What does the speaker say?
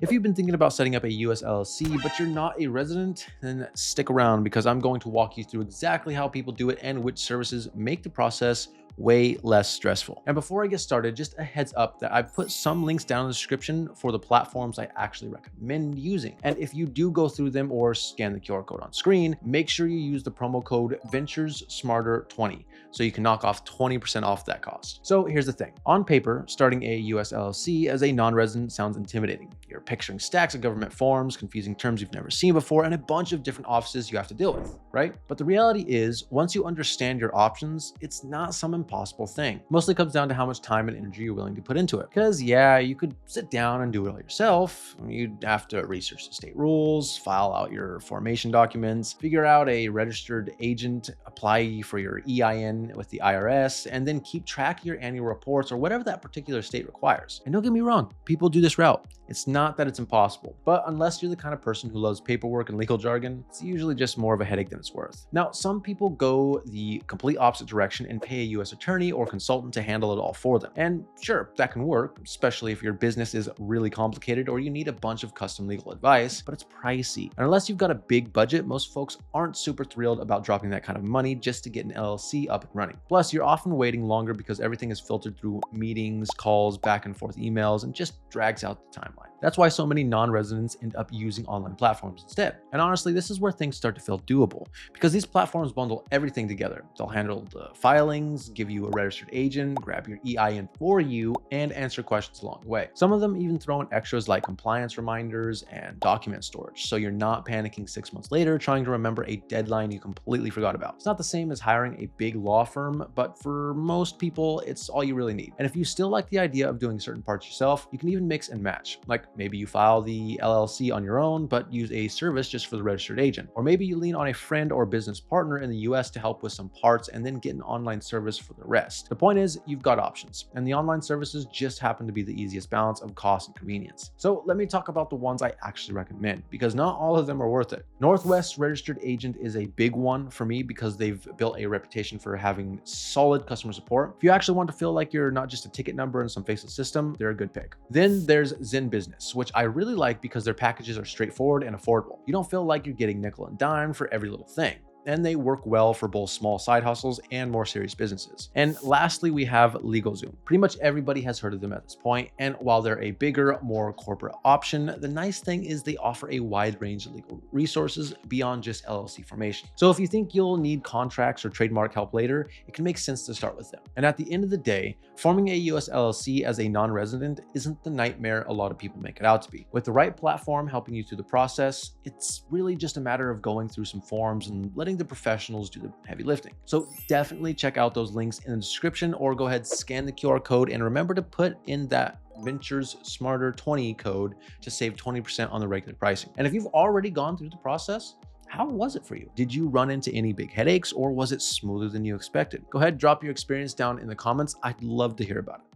If you've been thinking about setting up a US LLC, but you're not a resident, then stick around because I'm going to walk you through exactly how people do it and which services make the process way less stressful. And before I get started, just a heads up that I put some links down in the description for the platforms I actually recommend using. And if you do go through them or scan the QR code on screen, make sure you use the promo code VenturesSmarter20 so you can knock off 20% off that cost. So here's the thing. On paper, starting a US LLC as a non-resident sounds intimidating. You're picturing stacks of government forms, confusing terms you've never seen before, and a bunch of different offices you have to deal with, right? But the reality is, once you understand your options, it's not some impossible thing. Mostly comes down to how much time and energy you're willing to put into it. Because yeah, you could sit down and do it all yourself. You'd have to research the state rules, file out your formation documents, figure out a registered agent, apply for your EIN with the IRS, and then keep track of your annual reports or whatever that particular state requires. And don't get me wrong, people do this route. It's not that it's impossible, but unless you're the kind of person who loves paperwork and legal jargon, it's usually just more of a headache than it's worth. Now, some people go the complete opposite direction and pay a US attorney or consultant to handle it all for them. And sure, that can work, especially if your business is really complicated or you need a bunch of custom legal advice, but it's pricey. And unless you've got a big budget, most folks aren't super thrilled about dropping that kind of money just to get an LLC up and running. Plus, you're often waiting longer because everything is filtered through meetings, calls, back and forth emails, and just drags out the timeline. That's why so many non-residents end up using online platforms instead. And honestly, this is where things start to feel doable because these platforms bundle everything together. They'll handle the filings, give you a registered agent, grab your EIN for you, and answer questions along the way. Some of them even throw in extras like compliance reminders and document storage, so you're not panicking 6 months later trying to remember a deadline you completely forgot about. It's not the same as hiring a big law firm, but for most people, it's all you really need. And if you still like the idea of doing certain parts yourself, you can even mix and match. Like maybe you file the LLC on your own, but use a service just for the registered agent. Or maybe you lean on a friend or business partner in the US to help with some parts and then get an online service for the rest. The point is, you've got options, and the online services just happen to be the easiest balance of cost and convenience. So let me talk about the ones I actually recommend, because not all of them are worth it. Northwest Registered Agent is a big one for me because they've built a reputation for having solid customer support. If you actually want to feel like you're not just a ticket number in some faceless system, they're a good pick. Then there's Zen Business, which I really like because their packages are straightforward and affordable. You don't feel like you're getting nickel and dime for every little thing. And they work well for both small side hustles and more serious businesses. And lastly, we have LegalZoom. Pretty much everybody has heard of them at this point, and while they're a bigger, more corporate option, the nice thing is they offer a wide range of legal resources beyond just LLC formation. So if you think you'll need contracts or trademark help later, it can make sense to start with them. And at the end of the day, forming a US LLC as a non-resident isn't the nightmare a lot of people make it out to be. With the right platform helping you through the process, it's really just a matter of going through some forms and letting the professionals do the heavy lifting. So definitely check out those links in the description, or go ahead, scan the QR code, and remember to put in that VenturesSmarter20 code to save 20% on the regular pricing. And if you've already gone through the process, how was it for you? Did you run into any big headaches, or was it smoother than you expected? Go ahead, drop your experience down in the comments. I'd love to hear about it.